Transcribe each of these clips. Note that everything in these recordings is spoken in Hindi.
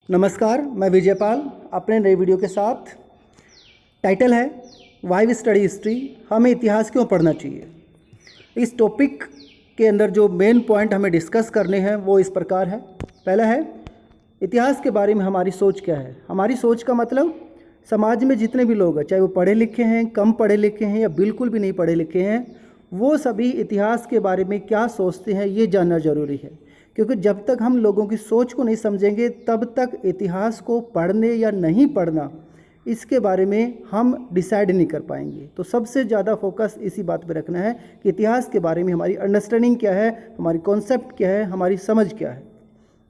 नमस्कार, मैं विजयपाल अपने नई वीडियो के साथ। टाइटल है वाई वी स्टडी हिस्ट्री, हमें इतिहास क्यों पढ़ना चाहिए। इस टॉपिक के अंदर जो मेन पॉइंट हमें डिस्कस करने हैं वो इस प्रकार है। पहला है इतिहास के बारे में हमारी सोच क्या है। हमारी सोच का मतलब समाज में जितने भी लोग हैं, चाहे वो पढ़े लिखे हैं, कम पढ़े लिखे हैं या बिल्कुल भी नहीं पढ़े लिखे हैं, वो सभी इतिहास के बारे में क्या सोचते हैं ये जानना ज़रूरी है। क्योंकि जब तक हम लोगों की सोच को नहीं समझेंगे तब तक इतिहास को पढ़ने या नहीं पढ़ना इसके बारे में हम डिसाइड नहीं कर पाएंगे। तो सबसे ज़्यादा फोकस इसी बात पे रखना है कि इतिहास के बारे में हमारी अंडरस्टैंडिंग क्या है, हमारी कॉन्सेप्ट क्या है, हमारी समझ क्या है।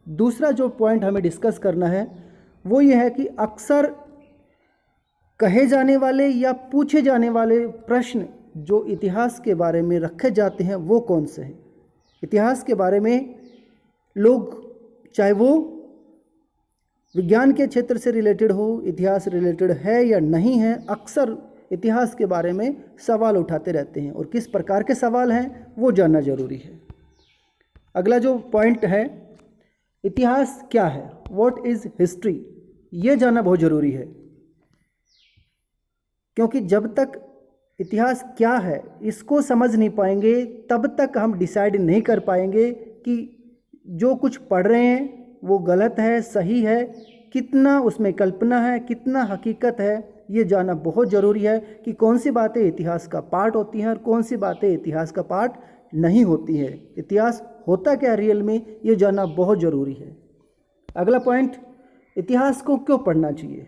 दूसरा जो पॉइंट हमें डिस्कस करना है वो ये है कि अक्सर कहे जाने वाले या पूछे जाने वाले प्रश्न जो इतिहास के बारे में रखे जाते हैं वो कौन से हैं। इतिहास के बारे में लोग, चाहे वो विज्ञान के क्षेत्र से रिलेटेड हो, इतिहास रिलेटेड है या नहीं है, अक्सर इतिहास के बारे में सवाल उठाते रहते हैं और किस प्रकार के सवाल हैं वो जानना ज़रूरी है। अगला जो पॉइंट है, इतिहास क्या है, व्हाट इज़ हिस्ट्री, ये जानना बहुत ज़रूरी है। क्योंकि जब तक इतिहास क्या है इसको समझ नहीं पाएंगे तब तक हम डिसाइड नहीं कर पाएंगे कि जो कुछ पढ़ रहे हैं वो गलत है, सही है, कितना उसमें कल्पना है, कितना हकीकत है। ये जानना बहुत ज़रूरी है कि कौन सी बातें इतिहास का पार्ट होती हैं और कौन सी बातें इतिहास का पार्ट नहीं होती है। इतिहास होता क्या रियल में, ये जानना बहुत ज़रूरी है। अगला पॉइंट, इतिहास को क्यों पढ़ना चाहिए।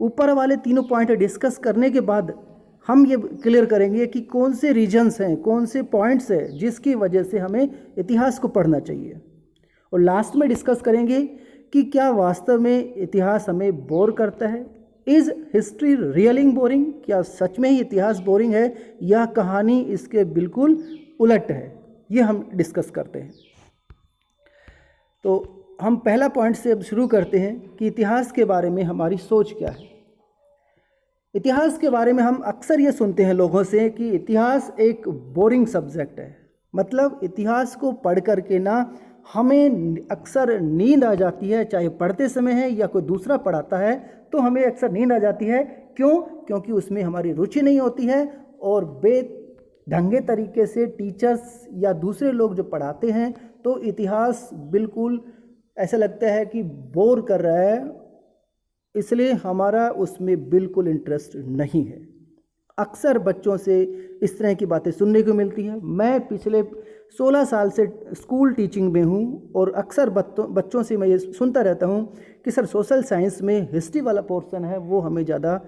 ऊपर वाले तीनों पॉइंट डिस्कस करने के बाद हम ये क्लियर करेंगे कि कौन से रीजन्स हैं, कौन से पॉइंट्स हैं जिसकी वजह से हमें इतिहास को पढ़ना चाहिए। और लास्ट में डिस्कस करेंगे कि क्या वास्तव में इतिहास हमें बोर करता है। इज़ हिस्ट्री रियलिंग बोरिंग, क्या सच में ही इतिहास बोरिंग है या कहानी इसके बिल्कुल उलट है, ये हम डिस्कस करते हैं। तो हम पहला पॉइंट से अब शुरू करते हैं कि इतिहास के बारे में हमारी सोच क्या है। इतिहास के बारे में हम अक्सर ये सुनते हैं लोगों से कि इतिहास एक बोरिंग सब्जेक्ट है। मतलब इतिहास को पढ़ कर के ना हमें अक्सर नींद आ जाती है, चाहे पढ़ते समय है या कोई दूसरा पढ़ाता है तो हमें अक्सर नींद आ जाती है। क्यों? क्योंकि उसमें हमारी रुचि नहीं होती है और बेढंगे तरीके से टीचर्स या दूसरे लोग जो पढ़ाते हैं तो इतिहास बिल्कुल ऐसा लगता है कि बोर कर रहा है, इसलिए हमारा उसमें बिल्कुल इंटरेस्ट नहीं है। अक्सर बच्चों से इस तरह की बातें सुनने को मिलती हैं। मैं पिछले 16 साल से स्कूल टीचिंग में हूँ और अक्सर बच्चों से मैं ये सुनता रहता हूँ कि सर सोशल साइंस में हिस्ट्री वाला पोर्शन है वो हमें ज़्यादा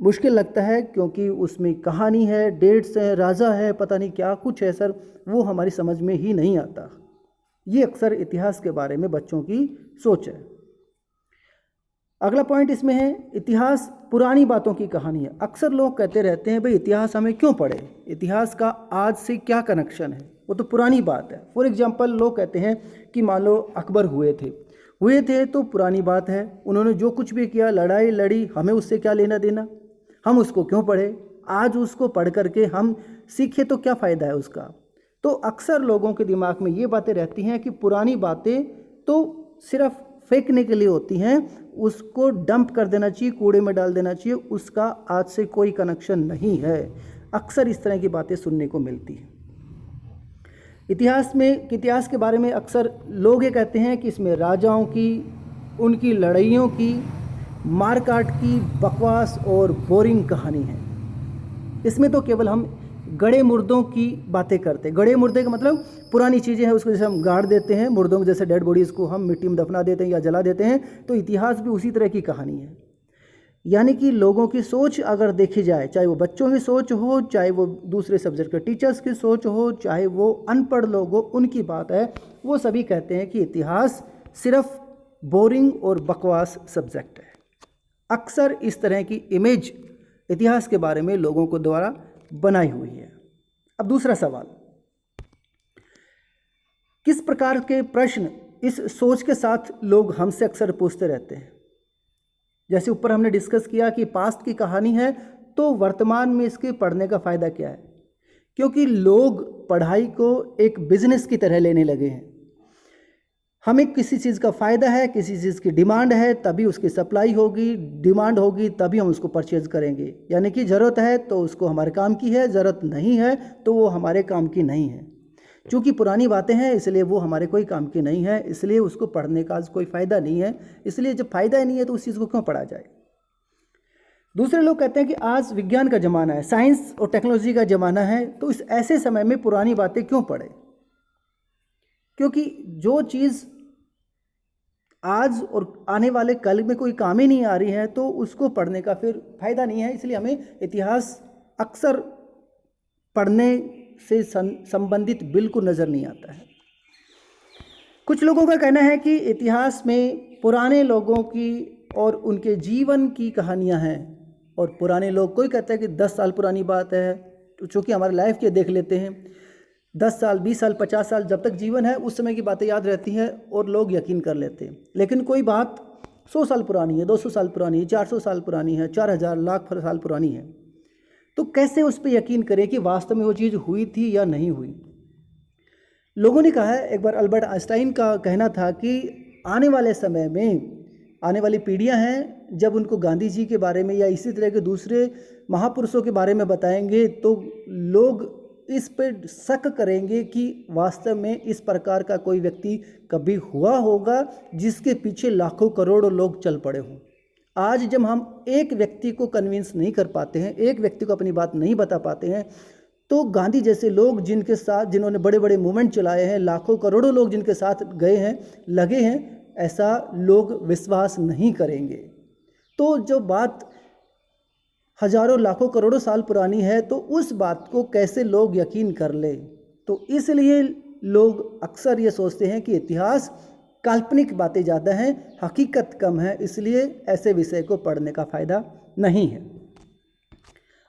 मुश्किल लगता है क्योंकि उसमें कहानी है, डेट्स हैं, राजा है, पता नहीं क्या कुछ है सर, वो हमारी समझ में ही नहीं आता। ये अक्सर इतिहास के बारे में बच्चों की सोच है। अगला पॉइंट इसमें है, इतिहास पुरानी बातों की कहानी है। अक्सर लोग कहते रहते हैं भाई इतिहास हमें क्यों पढ़े, इतिहास का आज से क्या कनेक्शन है, वो तो पुरानी बात है। फॉर एग्जांपल लोग कहते हैं कि मान लो अकबर हुए थे तो पुरानी बात है, उन्होंने जो कुछ भी किया, लड़ाई लड़ी, हमें उससे क्या लेना देना, हम उसको क्यों पढ़े, आज उसको पढ़ करके हम सीखे तो क्या फ़ायदा है उसका। तो अक्सर लोगों के दिमाग में ये बातें रहती हैं कि पुरानी बातें तो सिर्फ फेंकने के लिए होती हैं, उसको डंप कर देना चाहिए, कूड़े में डाल देना चाहिए, उसका आज से कोई कनेक्शन नहीं है। अक्सर इस तरह की बातें सुनने को मिलती हैं। इतिहास के बारे में अक्सर लोग ये कहते हैं कि इसमें राजाओं की, उनकी लड़ाइयों की, मारकाट की बकवास और बोरिंग कहानी है। इसमें तो केवल हम गड़े मुर्दों की बातें करते हैं। गड़े मुर्दे का मतलब पुरानी चीज़ें हैं उसको जैसे हम गाड़ देते हैं, मुर्दों को जैसे डेड बॉडीज़ को हम मिट्टी में दफना देते हैं या जला देते हैं, तो इतिहास भी उसी तरह की कहानी है। यानी कि लोगों की सोच अगर देखी जाए, चाहे वो बच्चों की सोच हो, चाहे वो दूसरे सब्जेक्ट के टीचर्स की सोच हो, चाहे वो अनपढ़ लोग हो, उनकी बात है, वो सभी कहते हैं कि इतिहास सिर्फ बोरिंग और बकवास सब्जेक्ट है। अक्सर इस तरह की इमेज इतिहास के बारे में लोगों को द्वारा बनाई हुई है। अब दूसरा सवाल, किस प्रकार के प्रश्न इस सोच के साथ लोग हमसे अक्सर पूछते रहते हैं। जैसे ऊपर हमने डिस्कस किया कि पास्ट की कहानी है तो वर्तमान में इसके पढ़ने का फ़ायदा क्या है, क्योंकि लोग पढ़ाई को एक बिजनेस की तरह लेने लगे हैं। हमें किसी चीज़ का फ़ायदा है, किसी चीज़ की डिमांड है, तभी उसकी सप्लाई होगी, डिमांड होगी तभी हम उसको परचेज़ करेंगे। यानी कि ज़रूरत है तो उसको हमारे काम की है, ज़रूरत नहीं है तो वो हमारे काम की नहीं है। चूँकि पुरानी बातें हैं इसलिए वो हमारे कोई काम की नहीं है, इसलिए उसको पढ़ने का आज कोई फ़ायदा नहीं है। इसलिए जब फ़ायदा ही नहीं है तो उस चीज़ को क्यों पढ़ा जाए। दूसरे लोग कहते हैं कि आज विज्ञान का ज़माना है, साइंस और टेक्नोलॉजी का ज़माना है, तो इस ऐसे समय में पुरानी बातें क्यों पढ़ें। क्योंकि जो चीज़ आज और आने वाले कल में कोई काम ही नहीं आ रही है तो उसको पढ़ने का फिर फ़ायदा नहीं है। इसलिए हमें इतिहास अक्सर पढ़ने से संबंधित बिल्कुल नज़र नहीं आता है। कुछ लोगों का कहना है कि इतिहास में पुराने लोगों की और उनके जीवन की कहानियां हैं, और पुराने लोग, कोई कहता है कि 10 साल पुरानी बात है, चूँकि हमारे लाइफ के देख लेते हैं, 10 साल 20 साल 50 साल जब तक जीवन है उस समय की बातें याद रहती हैं और लोग यकीन कर लेते हैं। लेकिन कोई बात 100 साल पुरानी है, 200 साल पुरानी है, 400 साल पुरानी है, 4000 लाख साल पुरानी है, तो कैसे उस पर यकीन करें कि वास्तव में वो चीज़ हुई थी या नहीं हुई। लोगों ने कहा है, एक बार अल्बर्ट आइंस्टाइन का कहना था कि आने वाले समय में आने वाली पीढ़ियां हैं, जब उनको गांधी जी के बारे में या इसी तरह के दूसरे महापुरुषों के बारे में बताएंगे तो लोग इस पर शक करेंगे कि वास्तव में इस प्रकार का कोई व्यक्ति कभी हुआ होगा जिसके पीछे लाखों करोड़ों लोग चल पड़े हों। आज जब हम एक व्यक्ति को कन्विंस नहीं कर पाते हैं, एक व्यक्ति को अपनी बात नहीं बता पाते हैं, तो गांधी जैसे लोग जिनके साथ, जिन्होंने बड़े बड़े मूवमेंट चलाए हैं, लाखों करोड़ों लोग जिनके साथ गए हैं, लगे हैं, ऐसा लोग विश्वास नहीं करेंगे। तो जो बात हजारों लाखों करोड़ों साल पुरानी है तो उस बात को कैसे लोग यकीन कर ले। तो इसलिए लोग अक्सर ये सोचते हैं कि इतिहास काल्पनिक बातें ज़्यादा हैं, हकीकत कम है, इसलिए ऐसे विषय को पढ़ने का फ़ायदा नहीं है।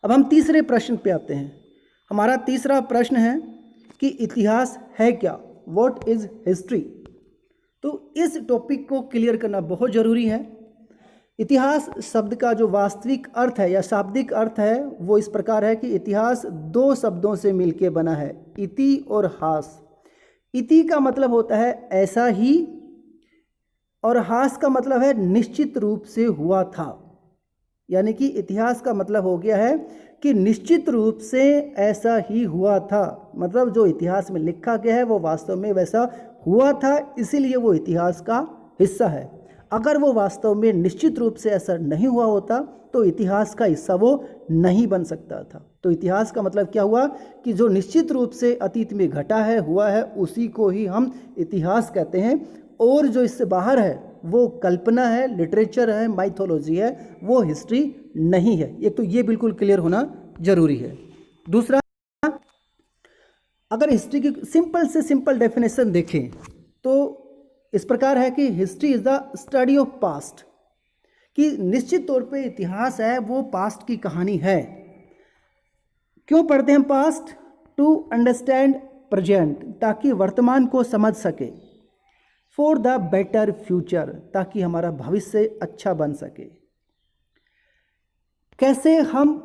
अब हम तीसरे प्रश्न पे आते हैं। हमारा तीसरा प्रश्न है कि इतिहास है क्या, व्हाट इज़ हिस्ट्री। तो इस टॉपिक को क्लियर करना बहुत ज़रूरी है। इतिहास शब्द का जो वास्तविक अर्थ है या शाब्दिक अर्थ है वो इस प्रकार है कि इतिहास 2 शब्दों से मिलके बना है, इति और हास। इति का मतलब होता है ऐसा ही, और हास का मतलब है निश्चित रूप से हुआ था। यानी कि इतिहास का मतलब हो गया है कि निश्चित रूप से ऐसा ही हुआ था, मतलब जो इतिहास में लिखा गया है वो वास्तव में वैसा हुआ था, इसीलिए वो इतिहास का हिस्सा है। अगर वो वास्तव में निश्चित रूप से ऐसा नहीं हुआ होता तो इतिहास का हिस्सा वो नहीं बन सकता था। तो इतिहास का मतलब क्या हुआ कि जो निश्चित रूप से अतीत में घटा है, हुआ है, उसी को ही हम इतिहास कहते हैं, और जो इससे बाहर है वो कल्पना है, लिटरेचर है, माइथोलॉजी है, वो हिस्ट्री नहीं है। एक तो ये बिल्कुल क्लियर होना जरूरी है। दूसरा, अगर हिस्ट्री की सिंपल से सिंपल डेफिनेशन देखें तो इस प्रकार है कि history is the study of past, कि निश्चित तौर पे इतिहास है वो पास्ट की कहानी है। क्यों पढ़ते हैं पास्ट? टू अंडरस्टैंड प्रेजेंट, ताकि वर्तमान को समझ सके, फॉर द बेटर फ्यूचर, ताकि हमारा भविष्य अच्छा बन सके। कैसे हम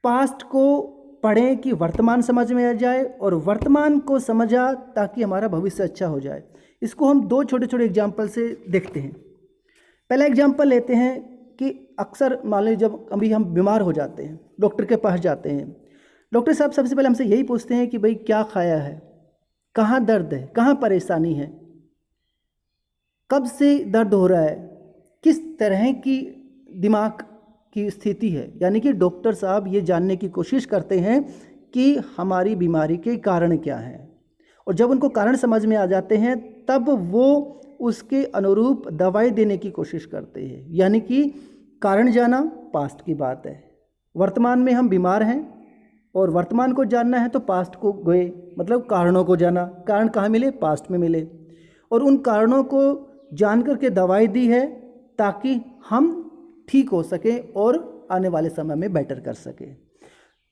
पास्ट को पढ़ें कि वर्तमान समझ में आ जाए, और वर्तमान को समझा ताकि हमारा भविष्य अच्छा हो जाए। इसको हम 2 छोटे छोटे एग्जाम्पल से देखते हैं। पहला एग्जाम्पल लेते हैं कि अक्सर मान लीजिए जब कभी हम बीमार हो जाते हैं, डॉक्टर के पास जाते हैं, डॉक्टर साहब सबसे पहले हमसे यही पूछते हैं कि भाई क्या खाया है, कहाँ दर्द है, कहाँ परेशानी है, कब से दर्द हो रहा है, किस तरह की दिमाग की स्थिति है। यानी कि डॉक्टर साहब ये जानने की कोशिश करते हैं कि हमारी बीमारी के कारण क्या हैं, और जब उनको कारण समझ में आ जाते हैं तब वो उसके अनुरूप दवाई देने की कोशिश करते हैं। यानी कि कारण जाना पास्ट की बात है, वर्तमान में हम बीमार हैं और वर्तमान को जानना है तो पास्ट को गए, मतलब कारणों को जाना, कारण कहाँ मिले, पास्ट में मिले, और उन कारणों को जान करके दवाई दी है ताकि हम ठीक हो सके और आने वाले समय में बेटर कर सके।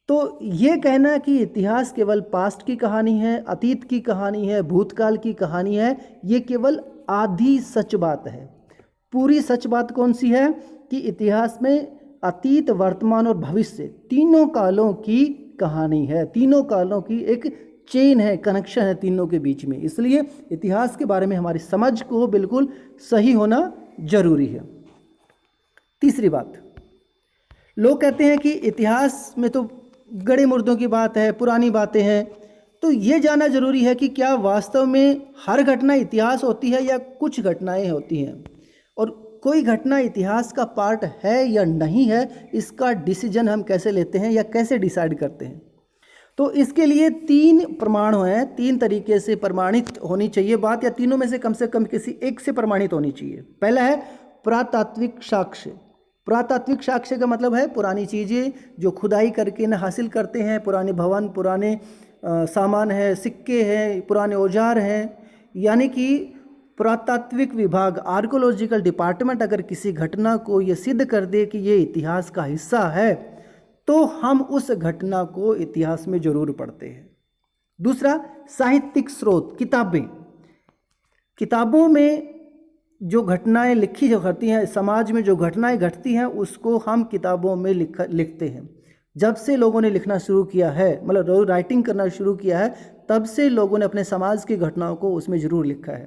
तो ये कहना कि इतिहास केवल पास्ट की कहानी है, अतीत की कहानी है, भूतकाल की कहानी है, ये केवल आधी सच बात है। पूरी सच बात कौन सी है कि इतिहास में अतीत, वर्तमान और भविष्य तीनों कालों की कहानी है, तीनों कालों की एक चेन है, कनेक्शन है तीनों के बीच में। इसलिए इतिहास के बारे में हमारी समझ को बिल्कुल सही होना जरूरी है। तीसरी बात, लोग कहते हैं कि इतिहास में तो गड़े मुर्दों की बात है, पुरानी बातें हैं। तो ये जानना जरूरी है कि क्या वास्तव में हर घटना इतिहास होती है या कुछ घटनाएं होती हैं, और कोई घटना इतिहास का पार्ट है या नहीं है, इसका डिसीजन हम कैसे लेते हैं या कैसे डिसाइड करते हैं। तो इसके लिए 3 प्रमाण हैं, 3 तरीके से प्रमाणित होनी चाहिए बात, या तीनों में से कम किसी एक से प्रमाणित होनी चाहिए। पहला है पुरातात्विक साक्ष्य। पुरातात्विक साक्ष्य का मतलब है पुरानी चीज़ें जो खुदाई करके न हासिल करते हैं, पुराने भवन, पुराने सामान है, सिक्के हैं, पुराने औजार हैं, यानी कि पुरातात्विक विभाग, आर्कोलॉजिकल डिपार्टमेंट अगर किसी घटना को ये सिद्ध कर दे कि ये इतिहास का हिस्सा है, तो हम उस घटना को इतिहास में जरूर पढ़ते हैं। दूसरा, साहित्यिक स्रोत, किताबें। किताबों में जो घटनाएं लिखी जाती हैं, समाज में जो घटनाएं घटती हैं, उसको हम किताबों में लिखते हैं। जब से लोगों ने लिखना शुरू किया है, मतलब राइटिंग करना शुरू किया है, तब से लोगों ने अपने समाज की घटनाओं को उसमें ज़रूर लिखा है।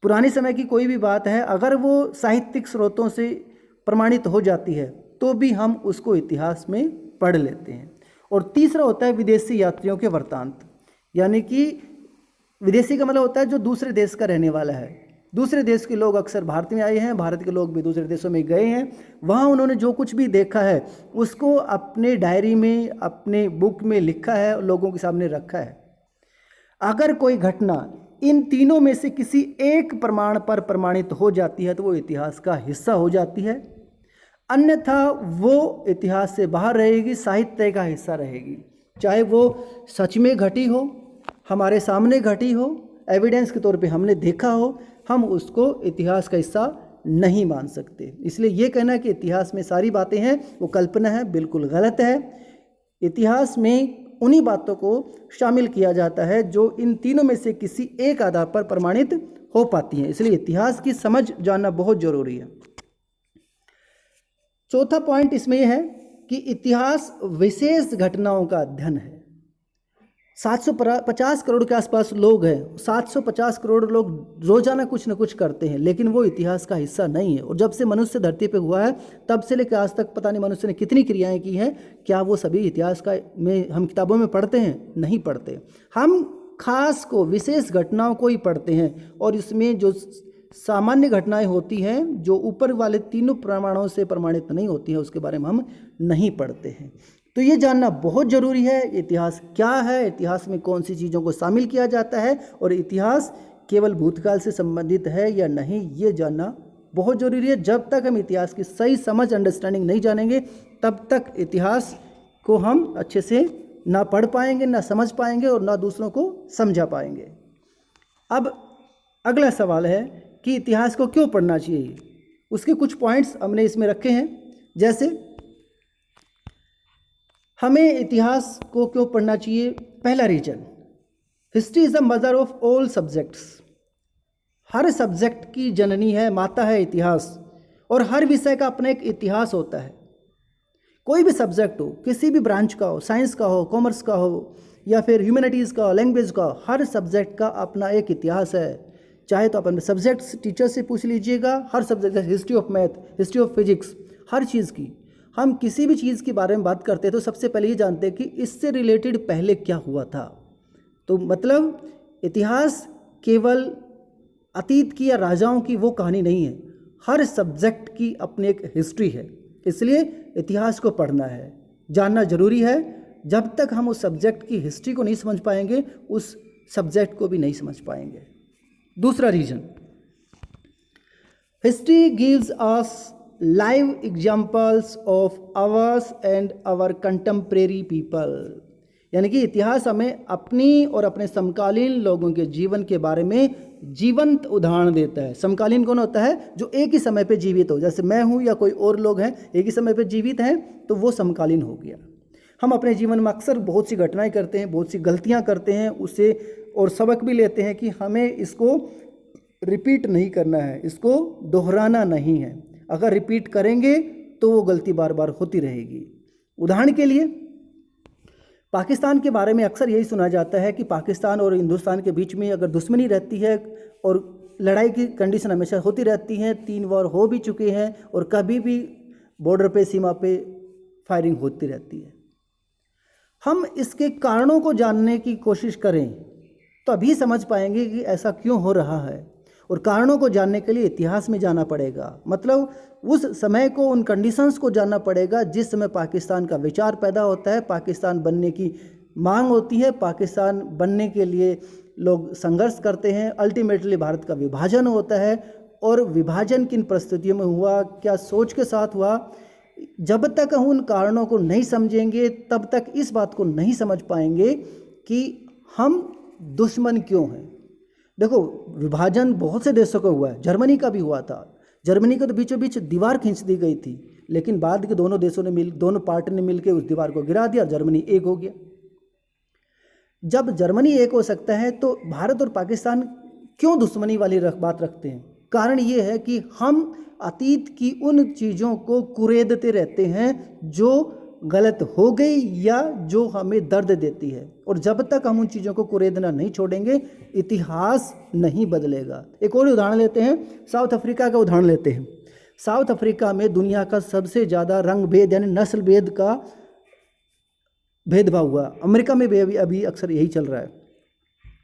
पुराने समय की कोई भी बात है, अगर वो साहित्यिक स्रोतों से प्रमाणित हो जाती है तो भी हम उसको इतिहास में पढ़ लेते हैं। और तीसरा होता है विदेशी यात्रियों के वृत्तांत, यानी कि विदेशी का मतलब होता है जो दूसरे देश का रहने वाला है। दूसरे देश के लोग अक्सर भारत में आए हैं, भारत के लोग भी दूसरे देशों में गए हैं, वहाँ उन्होंने जो कुछ भी देखा है उसको अपने डायरी में, अपने बुक में लिखा है और लोगों के सामने रखा है। अगर कोई घटना इन तीनों में से किसी एक प्रमाण पर प्रमाणित हो जाती है तो वो इतिहास का हिस्सा हो जाती है, अन्यथा वो इतिहास से बाहर रहेगी, साहित्य का हिस्सा रहेगी। चाहे वो सच में घटी हो, हमारे सामने घटी हो, एविडेंस के तौर पे हमने देखा हो, हम उसको इतिहास का हिस्सा नहीं मान सकते। इसलिए ये कहना कि इतिहास में सारी बातें हैं वो कल्पना है, बिल्कुल गलत है। इतिहास में उन्हीं बातों को शामिल किया जाता है जो इन तीनों में से किसी एक आधार पर प्रमाणित हो पाती हैं। इसलिए इतिहास की समझ जानना बहुत जरूरी है। चौथा पॉइंट इसमें यह है कि इतिहास विशेष घटनाओं का अध्ययन है। 750 करोड़ के आसपास लोग हैं, 750 करोड़ लोग रोजाना कुछ न कुछ करते हैं, लेकिन वो इतिहास का हिस्सा नहीं है। और जब से मनुष्य धरती पे हुआ है तब से लेकर आज तक पता नहीं मनुष्य ने कितनी क्रियाएं की हैं, क्या वो सभी इतिहास का में हम किताबों में पढ़ते हैं? नहीं पढ़ते। हम खास को विशेष घटनाओं को ही पढ़ते हैं, और इसमें जो सामान्य घटनाएं होती हैं जो ऊपर वाले तीनों प्रमाणों से प्रमाणित नहीं होती हैं, उसके बारे में हम नहीं पढ़ते हैं। तो ये जानना बहुत ज़रूरी है इतिहास क्या है, इतिहास में कौन सी चीज़ों को शामिल किया जाता है, और इतिहास केवल भूतकाल से संबंधित है या नहीं, ये जानना बहुत ज़रूरी है। जब तक हम इतिहास की सही समझ, अंडरस्टैंडिंग नहीं जानेंगे, तब तक इतिहास को हम अच्छे से ना पढ़ पाएंगे, ना समझ पाएंगे, और ना दूसरों को समझा पाएंगे। अब अगला सवाल है कि इतिहास को क्यों पढ़ना चाहिए। उसके कुछ पॉइंट्स हमने इसमें रखे हैं। जैसे हमें इतिहास को क्यों पढ़ना चाहिए। पहला reason, history is the mother of all subjects. हर सब्जेक्ट की जननी है, माता है इतिहास, और हर विषय का अपना एक इतिहास होता है। कोई भी सब्जेक्ट हो, किसी भी ब्रांच का हो, साइंस का हो, कॉमर्स का हो, या फिर ह्यूमैनिटीज़ का, लैंग्वेज का, हर सब्जेक्ट का अपना एक इतिहास है। चाहे तो अपन सब्जेक्ट्स टीचर से पूछ लीजिएगा, हर subject, history of math, history of physics, हर चीज़ की। हम किसी भी चीज़ के बारे में बात करते हैं तो सबसे पहले ये जानते हैं कि इससे रिलेटेड पहले क्या हुआ था। तो मतलब इतिहास केवल अतीत की या राजाओं की वो कहानी नहीं है, हर सब्जेक्ट की अपनी एक हिस्ट्री है। इसलिए इतिहास को पढ़ना है, जानना जरूरी है। जब तक हम उस सब्जेक्ट की हिस्ट्री को नहीं समझ पाएंगे, उस सब्जेक्ट को भी नहीं समझ पाएंगे। दूसरा reason, history gives us live examples of ours and our contemporary people. यानी कि इतिहास हमें अपनी और अपने समकालीन लोगों के जीवन के बारे में जीवंत उदाहरण देता है। समकालीन कौन होता है? जो एक ही समय पे जीवित हो। जैसे मैं हूँ या कोई और लोग हैं, एक ही समय पे जीवित हैं, तो वो समकालीन हो गया। हम अपने जीवन में अक्सर बहुत सी घटनाएं करते हैं, बहुत सी गलतियां करते हैं, उससे और सबक भी लेते हैं कि हमें इसको रिपीट नहीं करना है, इसको दोहराना नहीं है। अगर रिपीट करेंगे तो वो गलती बार बार होती रहेगी। उदाहरण के लिए पाकिस्तान के बारे में अक्सर यही सुना जाता है कि पाकिस्तान और हिंदुस्तान के बीच में अगर दुश्मनी रहती है और लड़ाई की कंडीशन हमेशा होती रहती है, 3 वॉर हो भी चुके हैं और कभी भी बॉर्डर पे, सीमा पे फायरिंग होती रहती है। हम इसके कारणों को जानने की कोशिश करें तो अभी समझ पाएंगे कि ऐसा क्यों हो रहा है। और कारणों को जानने के लिए इतिहास में जाना पड़ेगा, मतलब उस समय को, उन कंडीशंस को जानना पड़ेगा जिस समय पाकिस्तान का विचार पैदा होता है, पाकिस्तान बनने की मांग होती है, पाकिस्तान बनने के लिए लोग संघर्ष करते हैं, अल्टीमेटली भारत का विभाजन होता है। और विभाजन किन परिस्थितियों में हुआ, क्या सोच के साथ हुआ, जब तक हम उन कारणों को नहीं समझेंगे तब तक इस बात को नहीं समझ पाएंगे कि हम दुश्मन क्यों हैं। देखो, विभाजन बहुत से देशों का हुआ है, जर्मनी का भी हुआ था। जर्मनी को तो बीचों बीच दीवार खींच दी गई थी, लेकिन बाद के दोनों पार्टी ने मिलकर उस दीवार को गिरा दिया, जर्मनी एक हो गया। जब जर्मनी एक हो सकता है तो भारत और पाकिस्तान क्यों दुश्मनी वाली बात रखते हैं? कारण ये है कि हम अतीत की उन चीज़ों को कुरेदते रहते हैं जो गलत हो गई या जो हमें दर्द देती है। और जब तक हम उन चीज़ों को कुरेदना नहीं छोड़ेंगे, इतिहास नहीं बदलेगा। एक और उदाहरण लेते हैं, साउथ अफ्रीका का उदाहरण लेते हैं। साउथ अफ्रीका में दुनिया का सबसे ज़्यादा रंग भेद यानी नस्ल भेद का भेदभाव हुआ। अमेरिका में भी अभी अक्सर यही चल रहा है।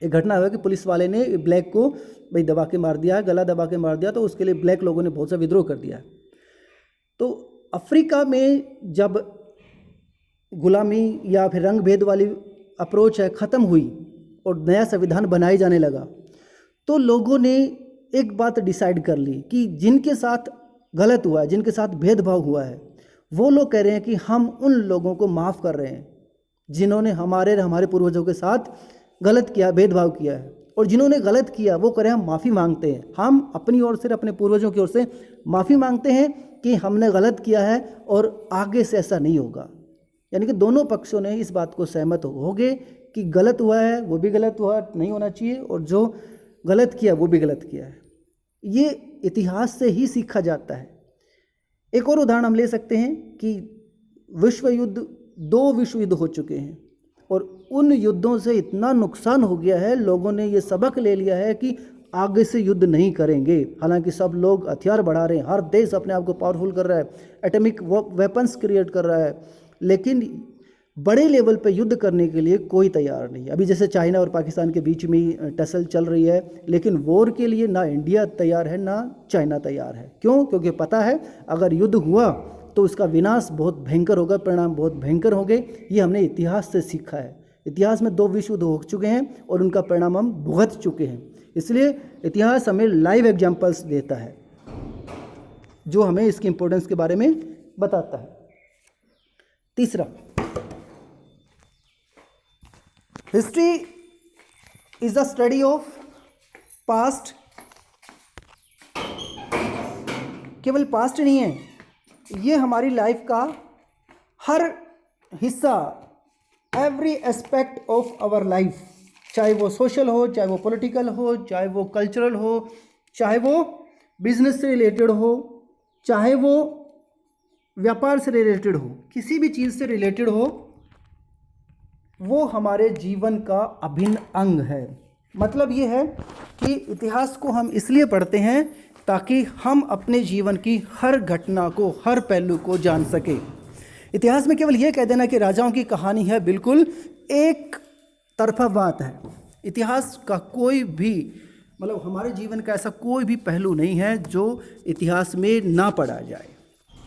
एक घटना हुआ कि पुलिस वाले ने ब्लैक को भाई दबा के मार दिया, गला दबा के मार दिया, तो उसके लिए ब्लैक लोगों ने बहुत सा विद्रोह कर दिया। तो अफ्रीका में जब गुलामी या फिर रंग भेद वाली अप्रोच है ख़त्म हुई और नया संविधान बनाए जाने लगा, तो लोगों ने एक बात डिसाइड कर ली कि जिनके साथ गलत हुआ है, जिनके साथ भेदभाव हुआ है, वो लोग कह रहे हैं कि हम उन लोगों को माफ़ कर रहे हैं जिन्होंने हमारे पूर्वजों के साथ गलत किया, भेदभाव किया है। और जिन्होंने गलत किया वो कह रहे हैं हम माफ़ी मांगते हैं, हम अपनी ओर से, अपने पूर्वजों की ओर से माफ़ी मांगते हैं कि हमने गलत किया है और आगे से ऐसा नहीं होगा। यानी कि दोनों पक्षों ने इस बात को सहमत हो गए कि गलत हुआ है, वो भी गलत हुआ, नहीं होना चाहिए, और जो गलत किया वो भी गलत किया है। ये इतिहास से ही सीखा जाता है। एक और उदाहरण हम ले सकते हैं कि दो विश्व युद्ध हो चुके हैं और उन युद्धों से इतना नुकसान हो गया है, लोगों ने ये सबक ले लिया है कि आगे से युद्ध नहीं करेंगे। हालांकि सब लोग हथियार बढ़ा रहे हैं, हर देश अपने आप को पावरफुल कर रहा है, एटॉमिक वेपन्स क्रिएट कर रहा है, लेकिन बड़े लेवल पे युद्ध करने के लिए कोई तैयार नहीं है। अभी जैसे चाइना और पाकिस्तान के बीच में टसल चल रही है, लेकिन वॉर के लिए ना इंडिया तैयार है ना चाइना तैयार है। क्यों? क्योंकि पता है अगर युद्ध हुआ तो उसका विनाश बहुत भयंकर होगा, परिणाम बहुत भयंकर होंगे। ये हमने इतिहास से सीखा है। इतिहास में 2 विश्व युद्ध हो चुके हैं और उनका परिणाम हम भुगत चुके हैं। इसलिए इतिहास हमें लाइव एग्जाम्पल्स देता है जो हमें इसकी इंपॉर्टेंस के बारे में बताता है। तीसरा, history is the study of past. केवल पास्ट नहीं है, ये हमारी लाइफ का हर हिस्सा, every aspect of our life, चाहे वो सोशल हो, चाहे वो पॉलिटिकल हो, चाहे वो कल्चरल हो, चाहे वो बिजनेस से रिलेटेड हो, चाहे वो व्यापार से रिलेटेड हो, किसी भी चीज़ से रिलेटेड हो, वो हमारे जीवन का अभिन्न अंग है। मतलब ये है कि इतिहास को हम इसलिए पढ़ते हैं ताकि हम अपने जीवन की हर घटना को, हर पहलू को जान सके। इतिहास में केवल ये कह देना कि राजाओं की कहानी है, बिल्कुल एक तरफा बात है। इतिहास का कोई भी, मतलब हमारे जीवन का ऐसा कोई भी पहलू नहीं है जो इतिहास में ना पढ़ा जाए।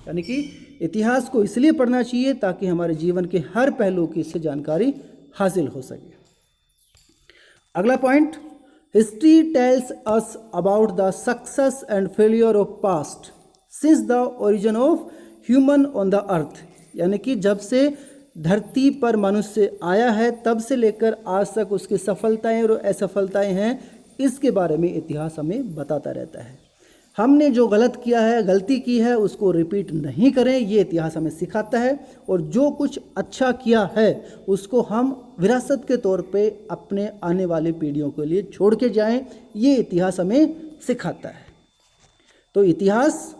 यानी कि इतिहास को इसलिए पढ़ना चाहिए ताकि हमारे जीवन के हर पहलू की इससे जानकारी हासिल हो सके। अगला point, history tells us about the success and failure of past since the origin of human on the earth. यानी कि जब से धरती पर मनुष्य आया है तब से लेकर आज तक उसकी सफलताएं और असफलताएं हैं, इसके बारे में इतिहास हमें बताता रहता है। हमने जो गलत किया है, गलती की है, उसको रिपीट नहीं करें, ये इतिहास हमें सिखाता है। और जो कुछ अच्छा किया है उसको हम विरासत के तौर पे अपने आने वाली पीढ़ियों के लिए छोड़ के जाएं, ये इतिहास हमें सिखाता है। तो इतिहास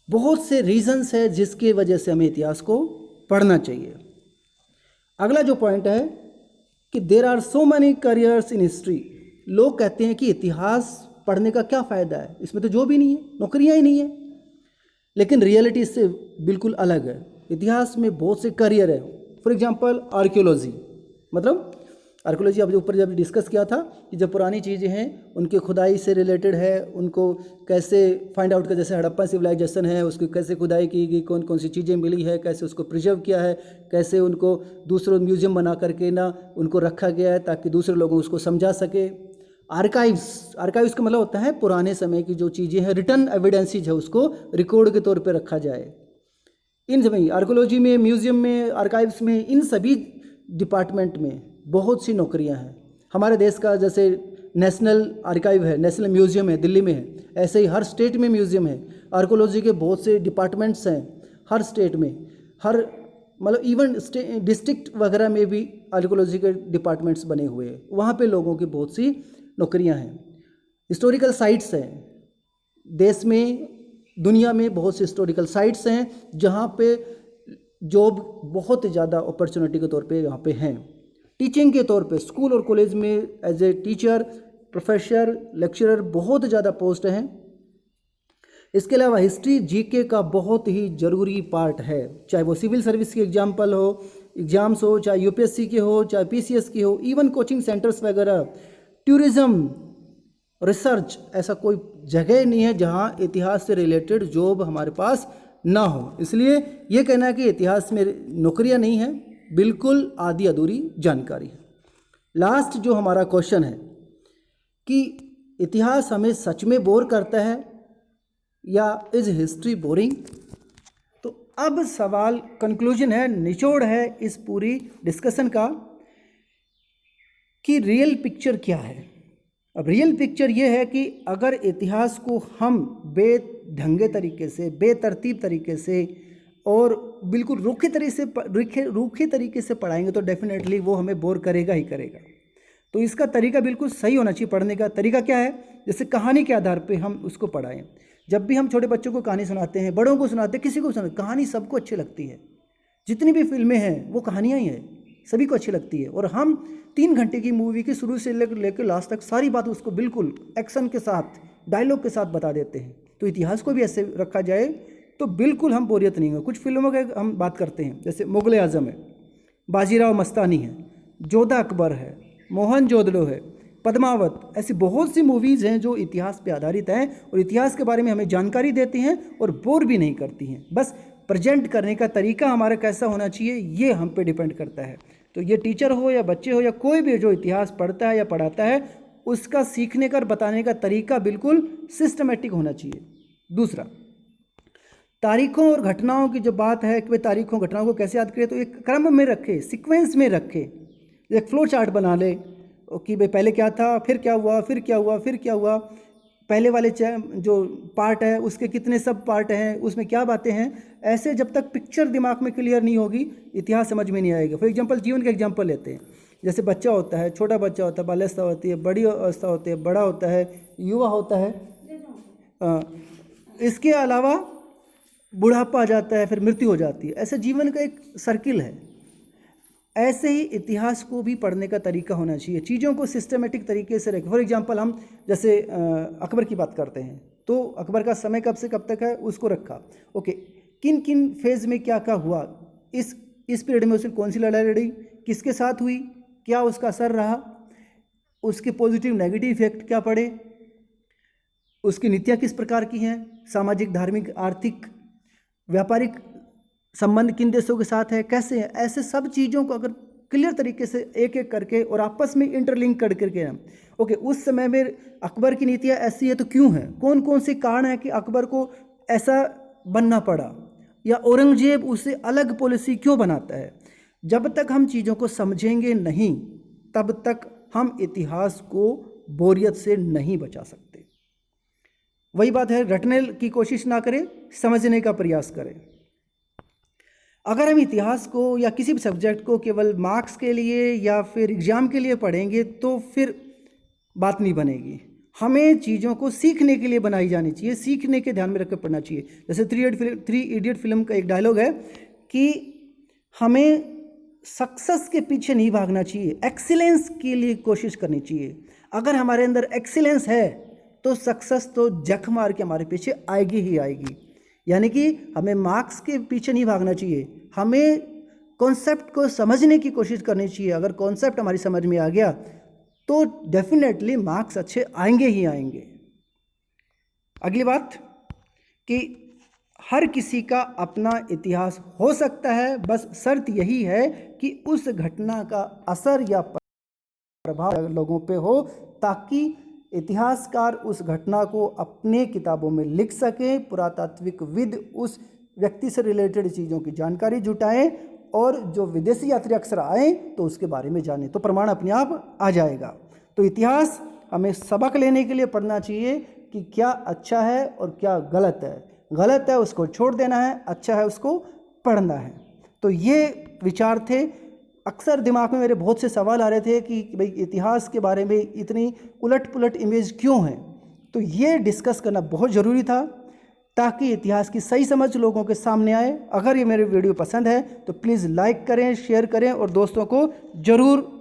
बहुत से रीजंस है जिसकी वजह से हमें इतिहास को पढ़ना चाहिए। अगला जो पॉइंट है कि there are so many careers in history. लोग कहते हैं कि इतिहास पढ़ने का क्या फ़ायदा है, इसमें तो जॉब ही नहीं है, नौकरियां ही नहीं है। लेकिन रियलिटी इससे बिल्कुल अलग है। इतिहास में बहुत से करियर है। फॉर एग्जांपल आर्कियोलॉजी, मतलब आर्कियोलॉजी अब जो ऊपर जब डिस्कस किया था कि जब पुरानी चीज़ें हैं उनके खुदाई से रिलेटेड है, उनको कैसे फाइंड आउट कर, जैसे हड़प्पा सिविलाइजेशन है उसकी कैसे खुदाई की गई, कौन कौन सी चीज़ें मिली है, कैसे उसको प्रिजर्व किया है, कैसे उनको दूसरों म्यूजियम बना करके ना उनको रखा गया है ताकि दूसरे लोगों उसको समझा सके। आर्काइव्स का मतलब होता है पुराने समय की जो चीज़ें हैं, रिटर्न एविडेंसेज है, उसको रिकॉर्ड के तौर पर रखा जाए। इन सभी आर्कियोलॉजी में, म्यूजियम में, आर्काइव्स में, इन सभी डिपार्टमेंट में बहुत सी नौकरियां हैं। हमारे देश का जैसे नेशनल आर्काइव है, नेशनल म्यूजियम है, दिल्ली में है, ऐसे ही हर स्टेट में म्यूजियम है। आर्कियोलॉजी के बहुत से डिपार्टमेंट्स हैं हर स्टेट में, हर मतलब इवन डिस्ट्रिक्ट वगैरह में भी आर्कियोलॉजी के डिपार्टमेंट्स बने हुए हैं। वहाँ पे लोगों की बहुत सी नौकरियाँ हैं। हिस्टोरिकल साइट्स हैं, देश में दुनिया में बहुत से हिस्टोरिकल साइट्स हैं जहाँ पे जॉब बहुत ज़्यादा अपॉर्चुनिटी के तौर पे यहाँ पे हैं। टीचिंग के तौर पे स्कूल और कॉलेज में as a teacher, professor, lecturer बहुत ज़्यादा पोस्ट हैं। इसके अलावा हिस्ट्री जीके का बहुत ही ज़रूरी पार्ट है, चाहे वो सिविल सर्विस की एग्जाम्स हो, चाहे यूपीएससी के हो, चाहे पीसीएस की हो, इवन कोचिंग सेंटर्स वगैरह, टूरिज़्म, रिसर्च, ऐसा कोई जगह नहीं है जहाँ इतिहास से रिलेटेड जॉब हमारे पास ना हो। इसलिए ये कहना है कि इतिहास में नौकरियाँ नहीं हैं, बिल्कुल आधी अधूरी जानकारी है। लास्ट जो हमारा क्वेश्चन है कि इतिहास हमें सच में बोर करता है या इज हिस्ट्री बोरिंग। तो अब सवाल कंक्लूजन है, निचोड़ है इस पूरी डिस्कशन का कि रियल पिक्चर क्या है। अब रियल पिक्चर ये है कि अगर इतिहास को हम बेढंगे तरीके से, बेतरतीब तरीके से और बिल्कुल रूखे तरीके से पढ़ाएंगे तो डेफिनेटली वो हमें बोर करेगा ही करेगा। तो इसका तरीका बिल्कुल सही होना चाहिए। पढ़ने का तरीका क्या है? जैसे कहानी के आधार पे हम उसको पढ़ाएं। जब भी हम छोटे बच्चों को कहानी सुनाते हैं, बड़ों को सुनाते हैं, किसी को सुनाते, कहानी सबको अच्छी लगती है। जितनी भी फिल्में हैं वो कहानियाँ ही हैं, सभी को अच्छी लगती है। और हम 3 घंटे की मूवी की शुरू से लेकर लास्ट तक सारी बात उसको बिल्कुल एक्शन के साथ, डायलॉग के साथ बता देते हैं। तो इतिहास को भी ऐसे रखा जाए तो बिल्कुल हम बोरियत नहीं हो। कुछ फिल्मों के हम बात करते हैं, जैसे मुगल आज़म है, बाजीराव मस्तानी है, जोधा अकबर है, मोहनजोदड़ो है, पद्मावत, ऐसी बहुत सी मूवीज़ हैं जो इतिहास पे आधारित हैं और इतिहास के बारे में हमें जानकारी देती हैं और बोर भी नहीं करती हैं। बस प्रेजेंट करने का तरीका हमारा कैसा होना चाहिए ये हम पे डिपेंड करता है। तो ये टीचर हो या बच्चे हो या कोई भी जो इतिहास पढ़ता है या पढ़ाता है, उसका सीखने का, बताने का तरीका बिल्कुल सिस्टमेटिक होना चाहिए। दूसरा, तारीखों और घटनाओं की जो बात है कि भाई तारीखों घटनाओं को कैसे याद करें, तो एक क्रम में रखे, सीक्वेंस में रखे, एक फ्लो चार्ट बना ले कि भाई पहले क्या था, फिर क्या हुआ, फिर क्या हुआ, फिर क्या हुआ, पहले वाले जो पार्ट है उसके कितने सब पार्ट हैं, उसमें क्या बातें हैं। ऐसे जब तक पिक्चर दिमाग में क्लियर नहीं होगी इतिहास समझ में नहीं आएगा। फॉर एग्जांपल जीवन का एग्जांपल लेते हैं, जैसे बच्चा होता है, छोटा बच्चा होता है, बाल्यावस्था होती है, बड़ी अवस्था होती है, बड़ा होता है, युवा होता है, इसके अलावा बुढ़ापा आ जाता है, फिर मृत्यु हो जाती है। ऐसे जीवन का एक सर्किल है। ऐसे ही इतिहास को भी पढ़ने का तरीका होना चाहिए, चीज़ों को सिस्टमेटिक तरीके से रखें। फॉर एग्जांपल हम जैसे अकबर की बात करते हैं तो अकबर का समय कब से कब तक है उसको रखा, ओके, किन किन फेज़ में क्या क्या हुआ, इस पीरियड में उसने कौन सी लड़ाई लड़ी, किसके साथ हुई, क्या उसका असर रहा, उसके पॉजिटिव नेगेटिव इफेक्ट क्या पड़े, उसकी नीतियाँ किस प्रकार की हैं, सामाजिक, धार्मिक, आर्थिक, व्यापारिक संबंध किन देशों के साथ है, कैसे है। ऐसे सब चीज़ों को अगर क्लियर तरीके से एक एक करके और आपस में इंटरलिंक कर करके ना, ओके, उस समय में अकबर की नीतियाँ ऐसी है तो क्यों है, कौन कौन से कारण है कि अकबर को ऐसा बनना पड़ा, या औरंगजेब उससे अलग पॉलिसी क्यों बनाता है। जब तक हम चीज़ों को समझेंगे नहीं तब तक हम इतिहास को बोरियत से नहीं बचा सकते। वही बात है, रटने की कोशिश ना करें, समझने का प्रयास करें। अगर हम इतिहास को या किसी भी सब्जेक्ट को केवल मार्क्स के लिए या फिर एग्ज़ाम के लिए पढ़ेंगे तो फिर बात नहीं बनेगी। हमें चीज़ों को सीखने के लिए बनाई जानी चाहिए, सीखने के ध्यान में रखकर पढ़ना चाहिए। जैसे थ्री इडियट फिल्म का एक डायलॉग है कि हमें सक्सेस के पीछे नहीं भागना चाहिए, एक्सीलेंस के लिए कोशिश करनी चाहिए। अगर हमारे अंदर एक्सीलेंस है तो सक्सेस तो जख मार के हमारे पीछे आएगी ही आएगी। यानी कि हमें मार्क्स के पीछे नहीं भागना चाहिए, हमें कॉन्सेप्ट को समझने की कोशिश करनी चाहिए। अगर कॉन्सेप्ट हमारी समझ में आ गया तो डेफिनेटली मार्क्स अच्छे आएंगे ही आएंगे। अगली बात कि हर किसी का अपना इतिहास हो सकता है, बस शर्त यही है कि उस घटना का असर या प्रभाव लोगों पे हो, ताकि इतिहासकार उस घटना को अपने किताबों में लिख सकें, पुरातात्विकविद उस व्यक्ति से रिलेटेड चीज़ों की जानकारी जुटाएं और जो विदेशी यात्री अक्सर आए तो उसके बारे में जानें, तो प्रमाण अपने आप आ जाएगा। तो इतिहास हमें सबक लेने के लिए पढ़ना चाहिए कि क्या अच्छा है और क्या गलत है। गलत है उसको छोड़ देना है, अच्छा है उसको पढ़ना है। तो ये विचार थे। अक्सर दिमाग में मेरे बहुत से सवाल आ रहे थे कि भाई इतिहास के बारे में इतनी उलट पुलट इमेज क्यों है, तो ये डिस्कस करना बहुत ज़रूरी था ताकि इतिहास की सही समझ लोगों के सामने आए। अगर ये मेरे वीडियो पसंद है तो प्लीज़ लाइक करें, शेयर करें और दोस्तों को ज़रूर